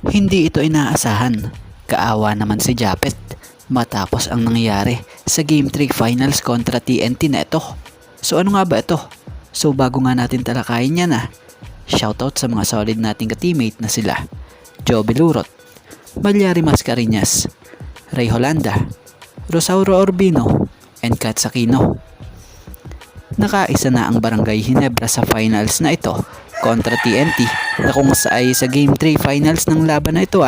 Hindi ito inaasahan. Kaawa naman si Japet matapos ang nangyayari sa Game 3 Finals kontra TNT na ito. So ano nga ba ito? So bago nga natin talakayin yan shoutout sa mga solid nating ka-teammate na sila Joby Lurot, Malyari Mascareñas, Ray Holanda, Rosauro Orbino, and Kat Sakino. Nakaisa na ang Barangay Ginebra sa finals na ito kontra TNT na kung sa Game 3 finals ng laban na ito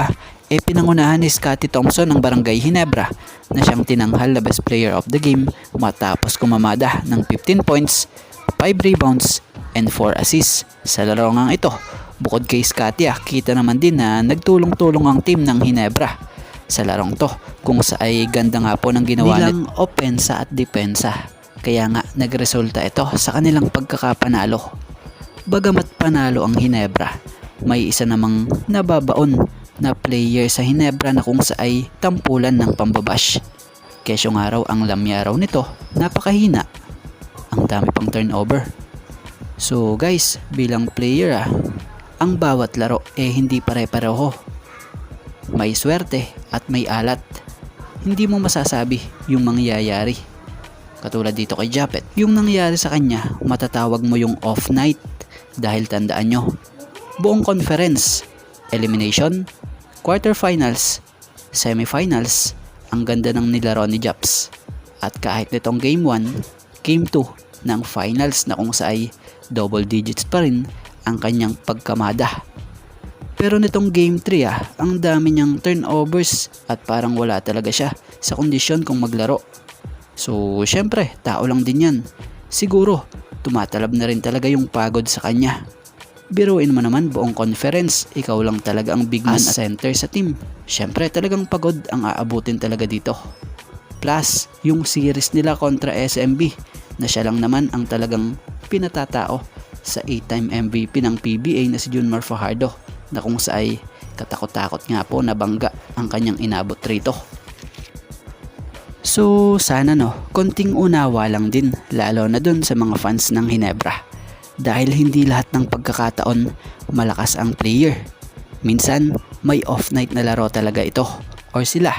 pinangunahan ni Scotty Thompson ng Barangay Ginebra na siyang tinanghal na best player of the game matapos kumamada ng 15 points, 5 rebounds, and 4 assists sa laro ngang ito. Bukod kay Scotty kita naman din na nagtulong-tulong ang team ng Ginebra sa larong to kung ganda nga po ng ginawa nilang opensa at depensa. Kaya nga nagresulta ito sa kanilang pagkakapanalo. Bagamat panalo ang Ginebra, may isa namang nababaon na player sa Ginebra na kung tampulan ng pambabash. Kesyo nga raw ang lamya raw nito, napakahina. Ang dami pang turnover. So guys, bilang player ang bawat laro hindi pare-pareho. May swerte at may alat. Hindi mo masasabi yung mangyayari. Katulad dito kay Japet, yung nangyayari sa kanya, matatawag mo yung off night dahil tandaan nyo, buong conference, elimination, quarterfinals, semifinals, ang ganda ng nilaro ni Japs. At kahit nitong game 1, game 2 ng finals na kung double digits pa rin ang kanyang pagkamada. Pero nitong game 3 ang dami niyang turnovers at parang wala talaga siya sa kondisyon kung maglaro. So syempre, tao lang din yan. Siguro, tumatalab na rin talaga yung pagod sa kanya. Biruin mo naman buong conference, ikaw lang talaga ang big man at center sa team. Syempre talagang pagod ang aabutin talaga dito. Plus, yung series nila kontra SMB na siya lang naman ang talagang pinatatao sa 8-time MVP ng PBA na si Junmar Fajardo na kung katakot-takot nga po na bangga ang kanyang inabot rito. So sana konting unawa lang din lalo na dun sa mga fans ng Ginebra. Dahil hindi lahat ng pagkakataon malakas ang player. Minsan may off night na laro talaga ito or sila.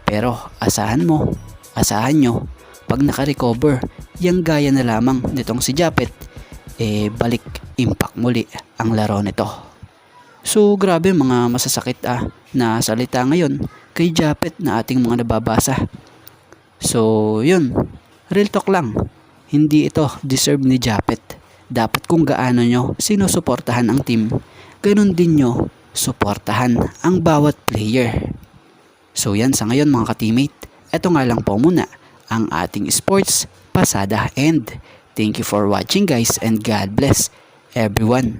Pero asahan nyo, pag naka-recover, yang gaya na lamang nitong si Japet, balik impact muli ang laro nito. So grabe mga masasakit na salita ngayon kay Japet na ating mga nababasa. So yun, real talk lang, hindi ito deserve ni Japet. Dapat kung gaano nyo sinusuportahan ang team, ganun din nyo suportahan ang bawat player. So yan sa ngayon mga ka-teammate, eto nga lang po muna ang ating sports pasada and thank you for watching guys and God bless everyone.